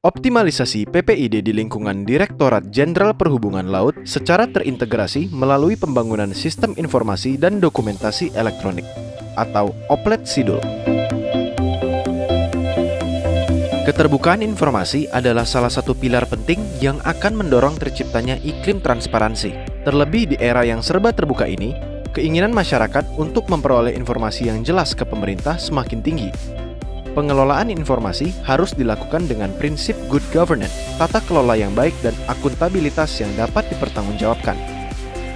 Optimalisasi PPID di lingkungan Direktorat Jenderal Perhubungan Laut secara terintegrasi melalui pembangunan Sistem Informasi dan Dokumentasi Elektronik atau OPLET SIDUL. Keterbukaan informasi adalah salah satu pilar penting yang akan mendorong terciptanya iklim transparansi. Terlebih di era yang serba terbuka ini, keinginan masyarakat untuk memperoleh informasi yang jelas ke pemerintah semakin tinggi. Pengelolaan informasi harus dilakukan dengan prinsip good governance, tata kelola yang baik dan akuntabilitas yang dapat dipertanggungjawabkan.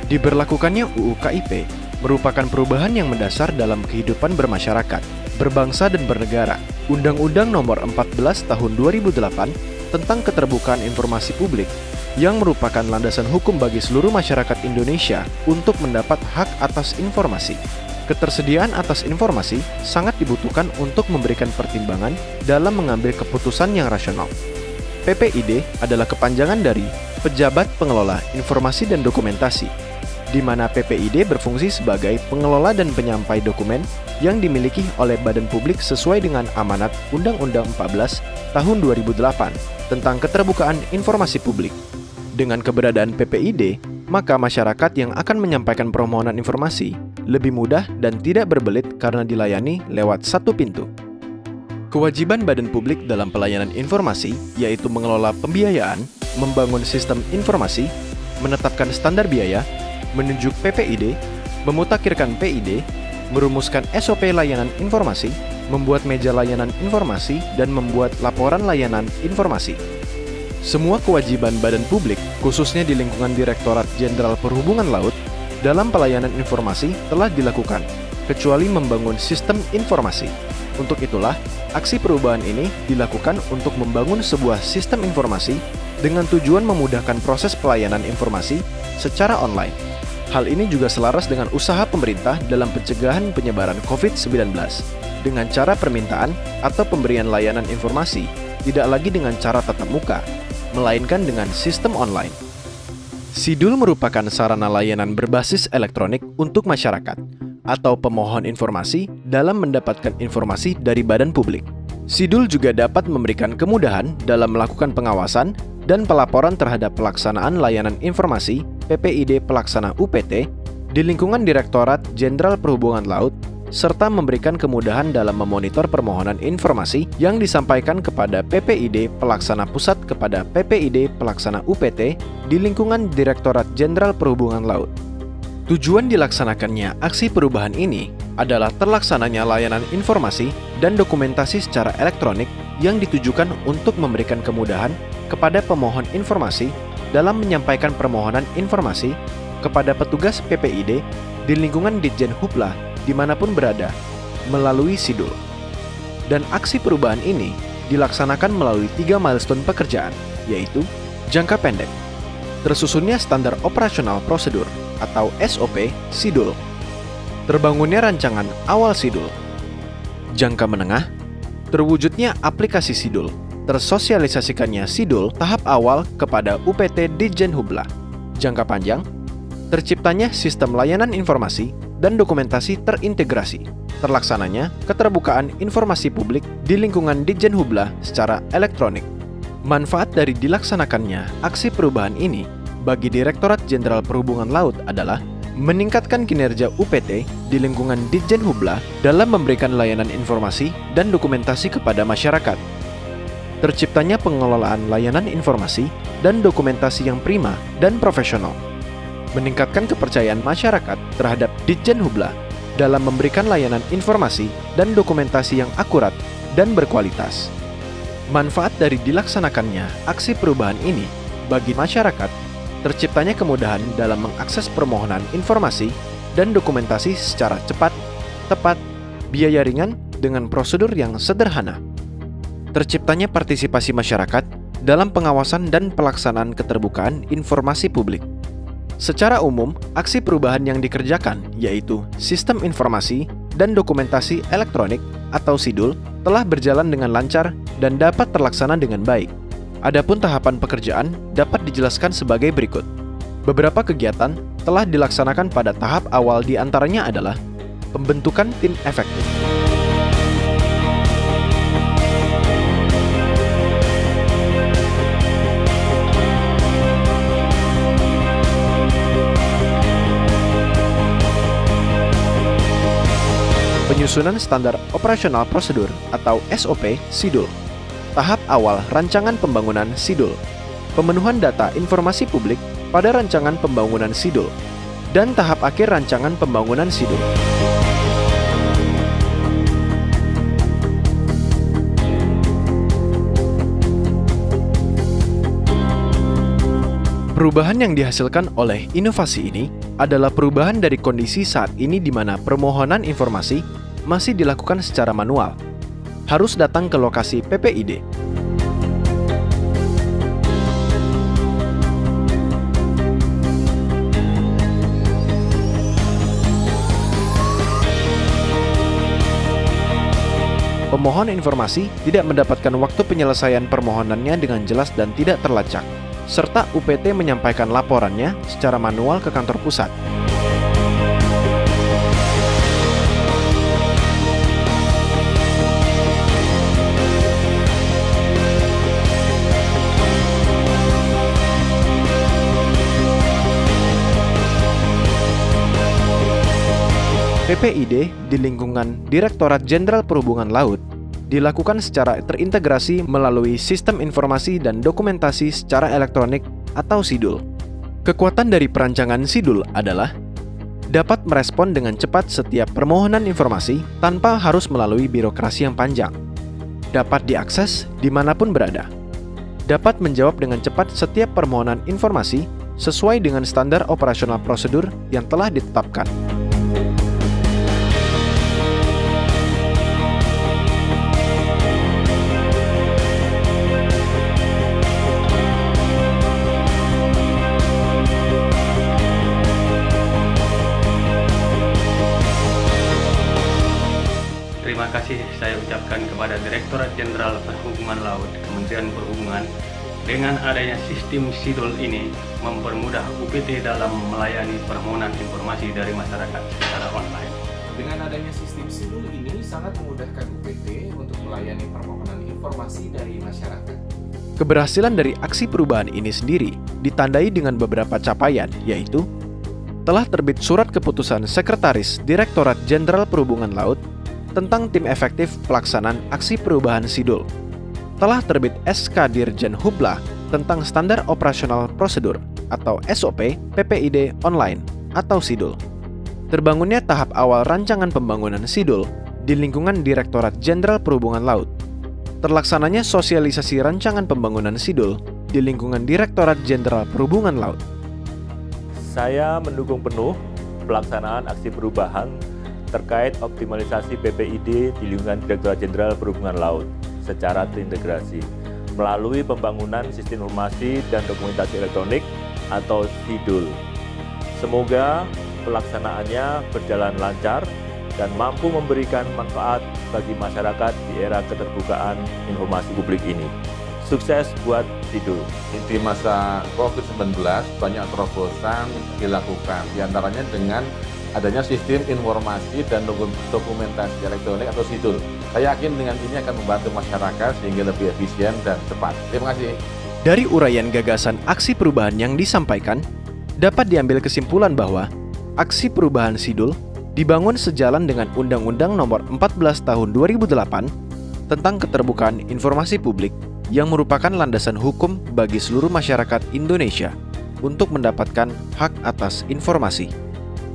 Diberlakukannya UU KIP merupakan perubahan yang mendasar dalam kehidupan bermasyarakat, berbangsa dan bernegara. Undang-Undang Nomor 14 Tahun 2008 tentang Keterbukaan Informasi Publik yang merupakan landasan hukum bagi seluruh masyarakat Indonesia untuk mendapat hak atas informasi. Ketersediaan atas informasi sangat dibutuhkan untuk memberikan pertimbangan dalam mengambil keputusan yang rasional. PPID adalah kepanjangan dari Pejabat Pengelola Informasi dan Dokumentasi, di mana PPID berfungsi sebagai pengelola dan penyampai dokumen yang dimiliki oleh badan publik sesuai dengan amanat Undang-Undang 14 Tahun 2008 tentang Keterbukaan Informasi Publik. Dengan keberadaan PPID, maka masyarakat yang akan menyampaikan permohonan informasi lebih mudah dan tidak berbelit karena dilayani lewat satu pintu. Kewajiban badan publik dalam pelayanan informasi yaitu mengelola pembiayaan, membangun sistem informasi, menetapkan standar biaya, menunjuk PPID, memutakhirkan PID, merumuskan SOP layanan informasi, membuat meja layanan informasi, dan membuat laporan layanan informasi. Semua kewajiban badan publik, khususnya di lingkungan Direktorat Jenderal Perhubungan Laut, dalam pelayanan informasi telah dilakukan, kecuali membangun sistem informasi. Untuk itulah, aksi perubahan ini dilakukan untuk membangun sebuah sistem informasi dengan tujuan memudahkan proses pelayanan informasi secara online. Hal ini juga selaras dengan usaha pemerintah dalam pencegahan penyebaran COVID-19 dengan cara permintaan atau pemberian layanan informasi tidak lagi dengan cara tatap muka, melainkan dengan sistem online. SIDUL merupakan sarana layanan berbasis elektronik untuk masyarakat atau pemohon informasi dalam mendapatkan informasi dari badan publik. SIDUL juga dapat memberikan kemudahan dalam melakukan pengawasan dan pelaporan terhadap pelaksanaan layanan informasi PPID pelaksana UPT di lingkungan Direktorat Jenderal Perhubungan Laut serta memberikan kemudahan dalam memonitor permohonan informasi yang disampaikan kepada PPID pelaksana pusat kepada PPID pelaksana UPT di lingkungan Direktorat Jenderal Perhubungan Laut. Tujuan dilaksanakannya aksi perubahan ini adalah terlaksananya layanan informasi dan dokumentasi secara elektronik yang ditujukan untuk memberikan kemudahan kepada pemohon informasi dalam menyampaikan permohonan informasi kepada petugas PPID di lingkungan Ditjen Hubla dimanapun berada, melalui SIDUL. Dan aksi perubahan ini dilaksanakan melalui 3 milestone pekerjaan, yaitu jangka pendek, tersusunnya standar operasional prosedur atau SOP SIDUL, terbangunnya rancangan awal SIDUL, jangka menengah, terwujudnya aplikasi SIDUL, tersosialisasikannya SIDUL tahap awal kepada UPT Ditjen Hubla, jangka panjang, terciptanya sistem layanan informasi dan dokumentasi terintegrasi, terlaksananya keterbukaan informasi publik di lingkungan Ditjen Hubla secara elektronik. Manfaat dari dilaksanakannya aksi perubahan ini bagi Direktorat Jenderal Perhubungan Laut adalah meningkatkan kinerja UPT di lingkungan Ditjen Hubla dalam memberikan layanan informasi dan dokumentasi kepada masyarakat. Terciptanya pengelolaan layanan informasi dan dokumentasi yang prima dan profesional. Meningkatkan kepercayaan masyarakat terhadap Ditjen Hubla dalam memberikan layanan informasi dan dokumentasi yang akurat dan berkualitas. Manfaat dari dilaksanakannya aksi perubahan ini bagi masyarakat, terciptanya kemudahan dalam mengakses permohonan informasi dan dokumentasi secara cepat, tepat, biaya ringan dengan prosedur yang sederhana. Terciptanya partisipasi masyarakat dalam pengawasan dan pelaksanaan keterbukaan informasi publik. Secara umum, aksi perubahan yang dikerjakan, yaitu Sistem Informasi dan Dokumentasi Elektronik atau SIDUL, telah berjalan dengan lancar dan dapat terlaksana dengan baik. Adapun tahapan pekerjaan dapat dijelaskan sebagai berikut. Beberapa kegiatan telah dilaksanakan pada tahap awal, di antaranya adalah pembentukan tim efektif. penyusunan standar operasional prosedur atau SOP SIDUL. Tahap awal rancangan pembangunan SIDUL. Pemenuhan data informasi publik pada rancangan pembangunan SIDUL. Dan tahap akhir rancangan pembangunan SIDUL. Perubahan yang dihasilkan oleh inovasi ini adalah perubahan dari kondisi saat ini di mana permohonan informasi masih dilakukan secara manual. Harus datang ke lokasi PPID. Pemohon informasi tidak mendapatkan waktu penyelesaian permohonannya dengan jelas dan tidak terlacak, serta UPT menyampaikan laporannya secara manual ke kantor pusat. PPID di lingkungan Direktorat Jenderal Perhubungan Laut dilakukan secara terintegrasi melalui Sistem Informasi dan Dokumentasi secara Elektronik atau SIDUL. Kekuatan dari perancangan SIDUL adalah dapat merespon dengan cepat setiap permohonan informasi tanpa harus melalui birokrasi yang panjang, dapat diakses dimanapun berada, dapat menjawab dengan cepat setiap permohonan informasi sesuai dengan standar operasional prosedur yang telah ditetapkan. Terima kasih saya ucapkan kepada Direktorat Jenderal Perhubungan Laut, Kementerian Perhubungan. Dengan adanya sistem SIDUL ini mempermudah UPT dalam melayani permohonan informasi dari masyarakat secara online. Dengan adanya sistem SIDUL ini sangat memudahkan UPT untuk melayani permohonan informasi dari masyarakat. Keberhasilan dari aksi perubahan ini sendiri ditandai dengan beberapa capaian, yaitu telah terbit surat keputusan Sekretaris Direktorat Jenderal Perhubungan Laut tentang tim efektif pelaksanaan aksi perubahan SIDUL. Telah terbit SK Dirjen Hubla tentang standar operasional prosedur atau SOP PPID online atau SIDUL. Terbangunnya tahap awal rancangan pembangunan SIDUL di lingkungan Direktorat Jenderal Perhubungan Laut. Terlaksananya sosialisasi rancangan pembangunan SIDUL di lingkungan Direktorat Jenderal Perhubungan Laut. Saya mendukung penuh pelaksanaan aksi perubahan terkait optimalisasi PPID di lingkungan Direktorat Jenderal Perhubungan Laut secara terintegrasi melalui pembangunan sistem informasi dan dokumentasi elektronik atau SIDUL. Semoga pelaksanaannya berjalan lancar dan mampu memberikan manfaat bagi masyarakat di era keterbukaan informasi publik ini. Sukses buat SIDUL. Di masa COVID-19 banyak terobosan dilakukan, diantaranya dengan adanya sistem informasi dan dokumentasi elektronik atau SIDUL. Saya yakin dengan ini akan membantu masyarakat sehingga lebih efisien dan cepat. Terima kasih. Dari uraian gagasan aksi perubahan yang disampaikan, dapat diambil kesimpulan bahwa aksi perubahan SIDUL dibangun sejalan dengan Undang-Undang Nomor 14 Tahun 2008 tentang Keterbukaan Informasi Publik yang merupakan landasan hukum bagi seluruh masyarakat Indonesia untuk mendapatkan hak atas informasi,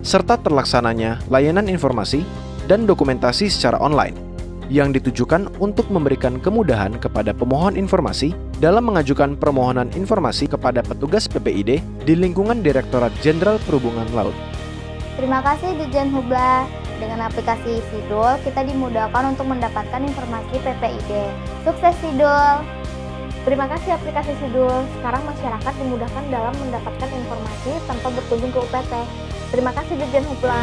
serta terlaksananya layanan informasi dan dokumentasi secara online yang ditujukan untuk memberikan kemudahan kepada pemohon informasi dalam mengajukan permohonan informasi kepada petugas PPID di lingkungan Direktorat Jenderal Perhubungan Laut. Terima kasih Dirjen Hubla. Dengan aplikasi SIDUL, kita dimudahkan untuk mendapatkan informasi PPID. Sukses SIDUL! Terima kasih aplikasi SIDUL. Sekarang masyarakat dimudahkan dalam mendapatkan informasi tanpa berkunjung ke UPT. Terima kasih Dirjen Hubla.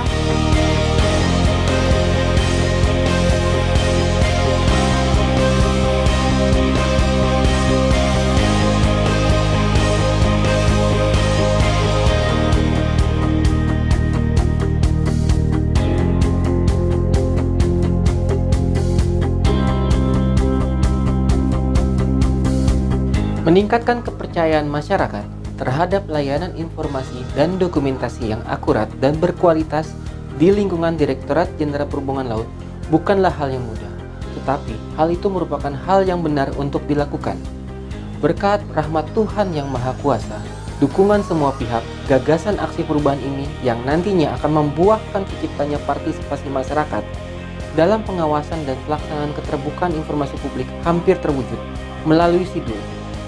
Meningkatkan kepercayaan masyarakat terhadap layanan informasi dan dokumentasi yang akurat dan berkualitas di lingkungan Direktorat Jenderal Perhubungan Laut bukanlah hal yang mudah, tetapi hal itu merupakan hal yang benar untuk dilakukan. Berkat rahmat Tuhan yang Maha Kuasa, dukungan semua pihak, gagasan aksi perubahan ini yang nantinya akan membuahkan terciptanya partisipasi masyarakat dalam pengawasan dan pelaksanaan keterbukaan informasi publik hampir terwujud melalui SIDUL,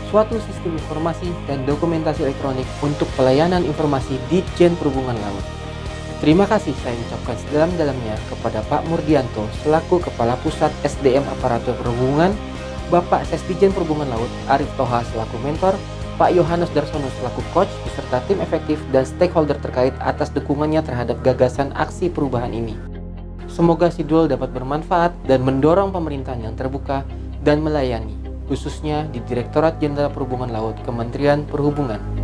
suatu sistem informasi dan dokumentasi elektronik untuk pelayanan informasi Ditjen Perhubungan Laut. Terima kasih saya ucapkan sedalam-dalamnya kepada Pak Murdianto selaku Kepala Pusat SDM Aparatur Perhubungan, Bapak Sesdijen Perhubungan Laut Arif Toha selaku mentor, Pak Yohanes Darsono selaku coach, beserta tim efektif dan stakeholder terkait atas dukungannya terhadap gagasan aksi perubahan ini. Semoga SIDUL dapat bermanfaat dan mendorong pemerintahan yang terbuka dan melayani, khususnya di Direktorat Jenderal Perhubungan Laut Kementerian Perhubungan.